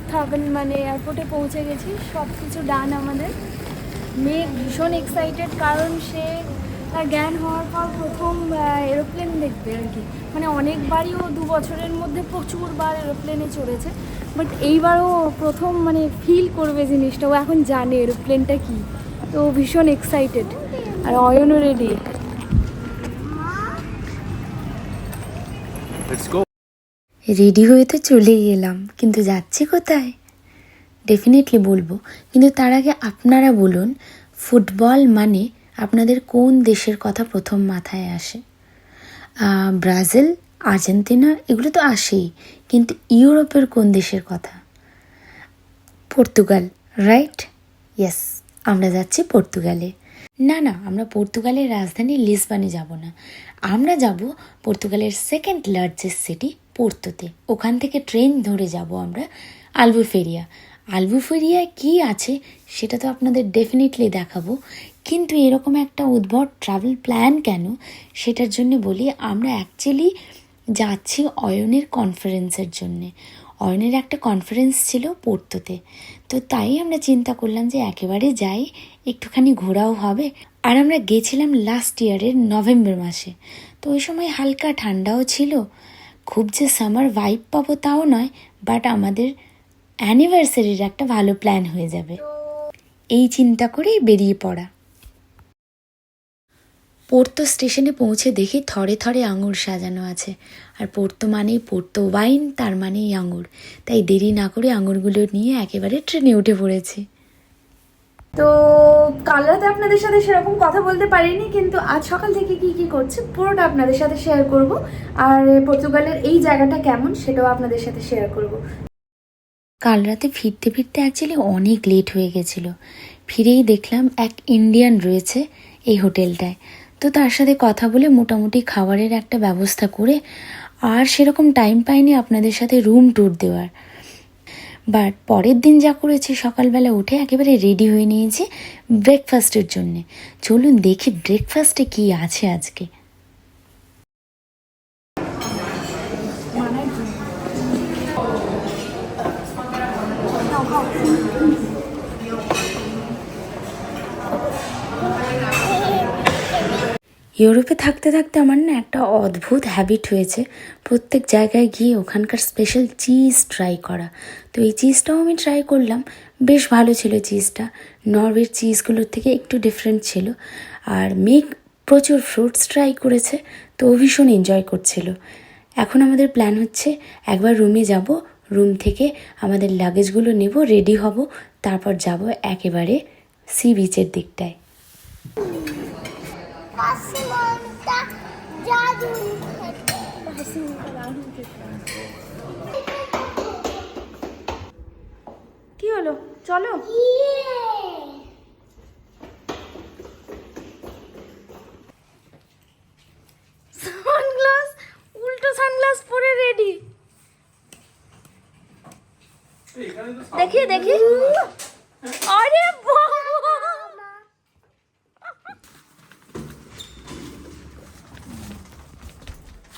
লুফথাভেন মানে এয়ারপোর্টে পৌঁছে গেছি, সব কিছু ডান আমাদের। মেয়ে ভীষণ এক্সাইটেড, কারণ সে তার জ্ঞান হওয়ার পর প্রথম এরোপ্লেন দেখবে আর কি। মানে অনেকবারই ও 2 বছরের মধ্যে প্রচুরবার এরোপ্লেনে চড়েছে, বাট এইবারও প্রথম মানে ফিল করবে জিনিসটা। ও এখন জানে এরোপ্লেনটা কী, তো ভীষণ এক্সাইটেড। আর অয়নও রেডি। রেডি হয়ে তো চলেই এলাম, কিন্তু যাচ্ছি কোথায় ডেফিনেটলি বলবো, কিন্তু তার আগে আপনারা বলুন, ফুটবল মানে আপনাদের কোন দেশের কথা প্রথম মাথায় আসে? ব্রাজিল, আর্জেন্টিনা এগুলো তো আসেই, কিন্তু ইউরোপের কোন দেশের কথা? Portugal, right? ইয়েস, আমরা যাচ্ছি পর্তুগালে। না, আমরা পর্তুগালের রাজধানী লিসবনে যাব না, আমরা যাব পর্তুগালের সেকেন্ড লার্জেস্ট সিটি পোর্তোতে। ওখান থেকে ট্রেন ধরে যাব আমরা আলবুফেরিয়া। আলবুফেরিয়ায় কী আছে সেটা তো আপনাদের ডেফিনেটলি দেখাবো, কিন্তু এরকম একটা উদ্ভট ট্রাভেল প্ল্যান কেন সেটার জন্য বলি। আমরা অ্যাকচুয়ালি যাচ্ছি অয়নের কনফারেন্সের জন্যে। অয়নের একটা কনফারেন্স ছিল পোর্তোতে, তো তাই আমরা চিন্তা করলাম যে একেবারে যাই, একটুখানি ঘোরাও হবে। আর আমরা গেছিলাম লাস্ট ইয়ারের নভেম্বর মাসে, তো ওই সময় হালকা ঠান্ডাও ছিল, খুব যে সামার ভাইব পাবো তাও নয়, বাট আমাদের অ্যানিভার্সারির একটা ভালো প্ল্যান হয়ে যাবে, এই চিন্তা করেই বেরিয়ে পড়া। পোর্তো স্টেশনে পৌঁছে দেখি থরে থরে আঙুর সাজানো আছে, আর পোর্তো মানেই পোর্তো ওয়াইন, তার মানেই আঙুর। তাই দেরি না করে আঙুরগুলো নিয়ে একেবারে ট্রেনে উঠে পড়েছি। তো কাল রাতে আপনাদের সাথে সেরকম কথা বলতে পারিনি, কিন্তু আজ সকাল থেকে কি কি করছি পুরোটা আপনাদের সাথে শেয়ার করব। আর পর্তুগালের এই জায়গাটা কেমন সেটাও আপনাদের সাথে শেয়ার করব। কাল রাতে ফিরতে ফিরতে অ্যাকচুয়ালি অনেক লেট হয়ে গেছিলো। ফিরেই দেখলাম এক ইন্ডিয়ান রয়েছে এই হোটেলটায়, তো তার সাথে কথা বলে মোটামুটি খাবারের একটা ব্যবস্থা করে, আর সেরকম টাইম পাইনি আপনাদের সাথে রুম ট্যুর দেওয়ার। বাট পরের দিন যা করেছি, সকালবেলা উঠে একেবারে রেডি হয়ে নিয়েছি ব্রেকফাস্টের জন্যে। চলুন দেখি ব্রেকফাস্টে কী আছে আজকে। ইউরোপে থাকতে থাকতে আমার না একটা অদ্ভুত হ্যাবিট হয়েছে, প্রত্যেক জায়গায় গিয়ে ওখানকার স্পেশাল চিজ ট্রাই করা। তো এই চিজটাও আমি ট্রাই করলাম, বেশ ভালো ছিল চিজটা। নরওয়ের চিজগুলোর থেকে একটু ডিফারেন্ট ছিল। আর মেঘ প্রচুর ফ্রুটস ট্রাই করেছে, তো ও ভীষণ এনজয় করছিল। এখন আমাদের প্ল্যান হচ্ছে একবার রুমে যাব, রুম থেকে আমাদের লাগেজগুলো নেব, রেডি হব, তারপর যাব একেবারে সি বিচের দিকটায়। কি হলো, চলো। সানগ্লাস, উল্টো সানগ্লাস পরে রেডি। দেখি দেখি, আরে বাবা,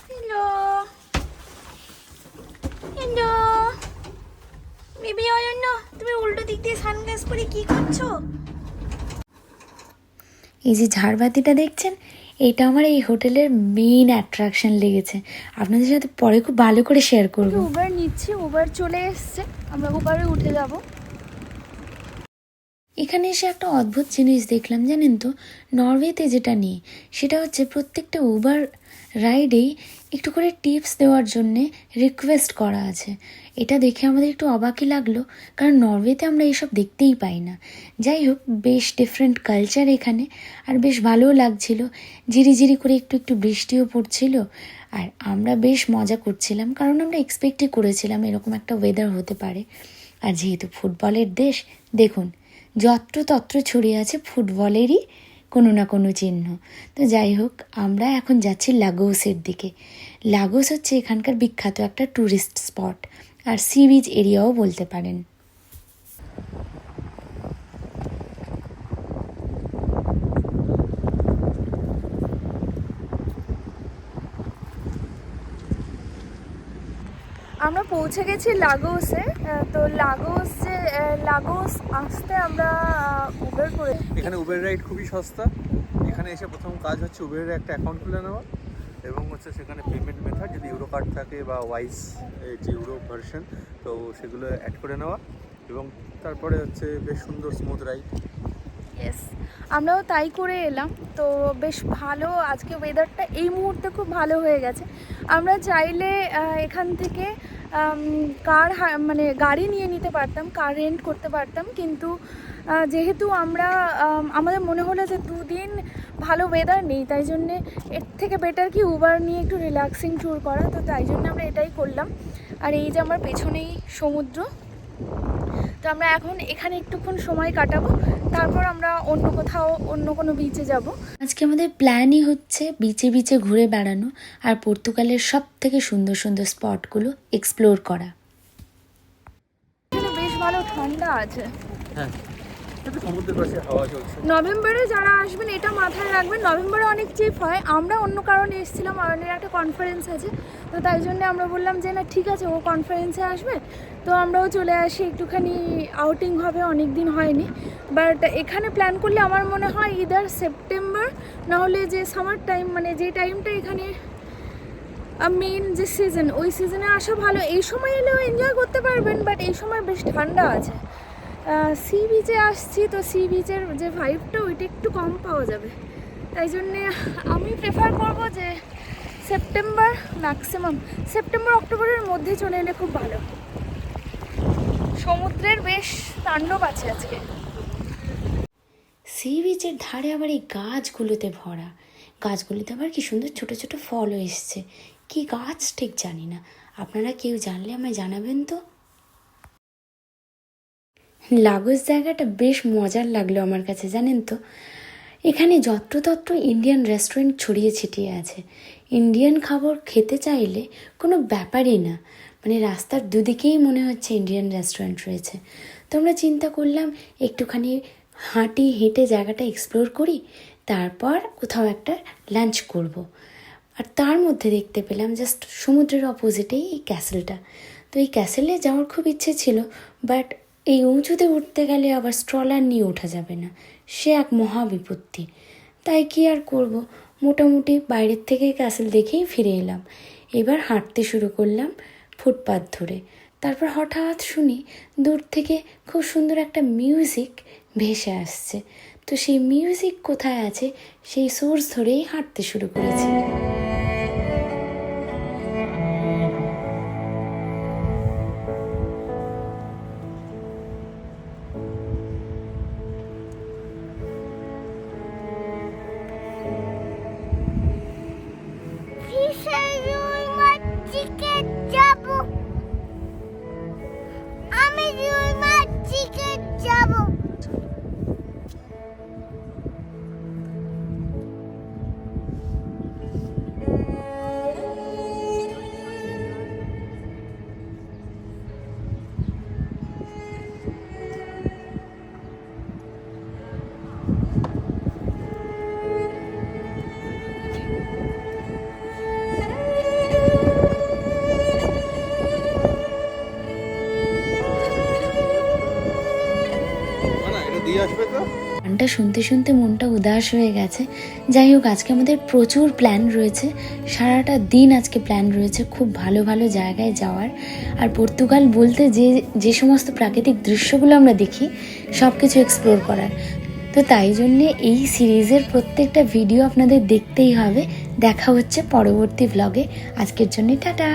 হ্যালো হ্যালো বেবি অয়ন্য, তুমি উল্টো দিক দিয়ে সানগ্লাস পরে কি করছো? এই যে ঝাড়বাতিটা দেখছেন, এটা আমার এই হোটেলের মেইন অ্যাট্রাকশন লেগেছে, আপনাদের সাথে পরে খুব ভালো করে শেয়ার করব। উবার নিচ্ছি, উবার চলে এসছে, আমরা উবারে উঠে যাব। এখানে এসে একটা অদ্ভুত জিনিস দেখলাম জানেন তো, নরওয়েতে যেটা নিয়ে, সেটা হচ্ছে প্রত্যেকটা উবার রাইডেই একটু করে টিপস দেওয়ার জন্যে রিকোয়েস্ট করা আছে। এটা দেখে আমাদের একটু অবাকই লাগলো, কারণ নরওয়েতে আমরা এইসব দেখতেই পাই না। যাই হোক, বেশ ডিফারেন্ট কালচার এখানে, আর বেশ ভালোও লাগছিল। ঝিরিঝিরি করে একটু একটু বৃষ্টিও পড়ছিল, আর আমরা বেশ মজা করছিলাম, কারণ আমরা এক্সপেক্টই করেছিলাম এরকম একটা ওয়েদার হতে পারে। আর যেহেতু ফুটবলের দেশ, দেখুন যত্রতত্র ছড়িয়ে আছে ফুটবলেরই কোনো না কোনো চিহ্ন। তো যাই হোক, আমরা এখন যাচ্ছি লাগোসের দিকে। লাগোস হচ্ছে এখানকার বিখ্যাত একটা ট্যুরিস্ট স্পট, আর সি বিচ এরিয়াও বলতে পারেন। আমরা পৌঁছে গেছি লাগোসে। তো লাগোস আসতে আমরা উবের করে। এখানে উবের রাইড খুবই সস্তা। এখানে এসে প্রথম কাজ হচ্ছে উবেরের একটা অ্যাকাউন্ট খুলে নেওয়া এবং হচ্ছে সেখানে পেমেন্ট মেথড যদি ইউরো কার্ড থাকে বা ওয়াইস যে ইউরো ভার্সন, তো সেগুলো অ্যাড করে নেওয়া এবং তারপরে হচ্ছে বেশ সুন্দর স্মুথ রাইড। ইয়েস, আমরাও তাই করে এলাম। তো বেশ ভালো, আজকে ওয়েদারটা এই মুহূর্তে খুব ভালো হয়ে গেছে। আমরা চাইলে এখান থেকে মানে গাড়ি নিয়ে নিতে পারতাম, কার রেন্ট করতে পারতাম, কিন্তু যেহেতু আমাদের মনে হলো যে 2 দিন ভালো ওয়েদার নেই, তাই জন্যে এর থেকে বেটার কি উবার নিয়ে একটু রিল্যাক্সিং ট্যুর করা। তো তাই জন্য আমরা এটাই করলাম। আর এই যে আমার পেছনেই সমুদ্র, তো আমরা এখন এখানে একটুক্ষণ সময় কাটাবো, তারপর আমরা অন্য কোনো বিচে যাব। আজকে আমাদের প্ল্যানই হচ্ছে বিচে বিচে ঘুরে বেড়ানো আর পর্তুগালের সব থেকে সুন্দর সুন্দর স্পটগুলো এক্সপ্লোর করা। এখানে বেশ ভালো ঠান্ডা আছে। হ্যাঁ, সমুদ্রের পাশে হাওয়া চলছে। নভেম্বরে যারা আসবেন এটা মাথায় রাখবেন, নভেম্বরে অনেক চিপ হয়। আমরা অন্য কারণে এসেছিলাম, অরণ্যের একটা কনফারেন্স আছে, তো তাই জন্য আমরা বললাম যে না ঠিক আছে, ও কনফারেন্সে আসবে, তো আমরাও চলে আসি, একটুখানি আউটিং হবে, অনেক দিন হয়নি। বাট এখানে প্ল্যান করলে আমার মনে হয় ইদার সেপ্টেম্বর না হলে যে সামার টাইম, মানে যে টাইমটা এখানে মেইন যে সিজন, ওই সিজনে আসা ভালো। এই সময় এলেও এনজয় করতে পারবেন, বাট এই সময় বেশ ঠান্ডা আছে। সি বিচে আসছি, তো সি বিচের যে ভাইবটা ওইটা একটু কম পাওয়া যাবে, তাই জন্যে আমি প্রেফার করব যে সেপ্টেম্বর, ম্যাক্সিমাম সেপ্টেম্বর অক্টোবরের মধ্যে চলে এলে খুব ভালো। সমুদ্রের বেশ তাণ্ডব আছে আজকে। সি বিচের ধারে আবার এই গাছগুলোতে ভরা, গাছগুলোতে আবার কি সুন্দর ছোট ছোট ফলও এসছে। কি গাছ ঠিক জানি না, আপনারা কেউ জানলে আমায় জানাবেন তো। লাগোস জায়গাটা বেশ মজার লাগলো আমার কাছে, জানেন তো। এখানে যত্রতত্র ইন্ডিয়ান রেস্টুরেন্ট ছড়িয়ে ছিটিয়ে আছে। ইন্ডিয়ান খাবার খেতে চাইলে কোনো ব্যাপারই না, মানে রাস্তার দুদিকেই মনে হচ্ছে ইন্ডিয়ান রেস্টুরেন্ট রয়েছে। তো আমরা চিন্তা করলাম একটুখানি হেঁটে জায়গাটা এক্সপ্লোর করি, তারপর কোথাও একটা লাঞ্চ করব। আর তার মধ্যে দেখতে পেলাম জাস্ট সমুদ্রের অপোজিটেই এই ক্যাসেলটা। তো এই ক্যাসেলে যাওয়ার খুব ইচ্ছে ছিল, বাট এই উঁচুতে উঠতে গেলে আবার স্ট্রলার নিয়ে ওঠা যাবে না, সে এক মহা বিপত্তি। তাই কি আর করব, মোটামুটি বাইরের থেকে ক্যাসেল দেখেই ফিরে এলাম। এবার হাঁটতে শুরু করলাম ফুটপাথ ধরে। তারপর হঠাৎ শুনি দূর থেকে খুব সুন্দর একটা মিউজিক ভেসে আসছে। তো সেই মিউজিক কোথায় আছে সেই সোর্স ধরেই হাঁটতে শুরু করেছি। গানটা শুনতে শুনতে মনটা উদাস হয়ে গেছে। যাই হোক, আজকে আমাদের প্রচুর প্ল্যান রয়েছে, সারাটা দিন আজকে প্ল্যান রয়েছে খুব ভালো ভালো জায়গায় যাওয়ার। আর পর্তুগাল বলতে যে সমস্ত প্রাকৃতিক দৃশ্যগুলো আমরা দেখি সব কিছু এক্সপ্লোর করার। তো তাই জন্যে এই সিরিজের প্রত্যেকটা ভিডিও আপনাদের দেখতেই হবে। দেখা হচ্ছে পরবর্তী ব্লগে। আজকের জন্য টাটা।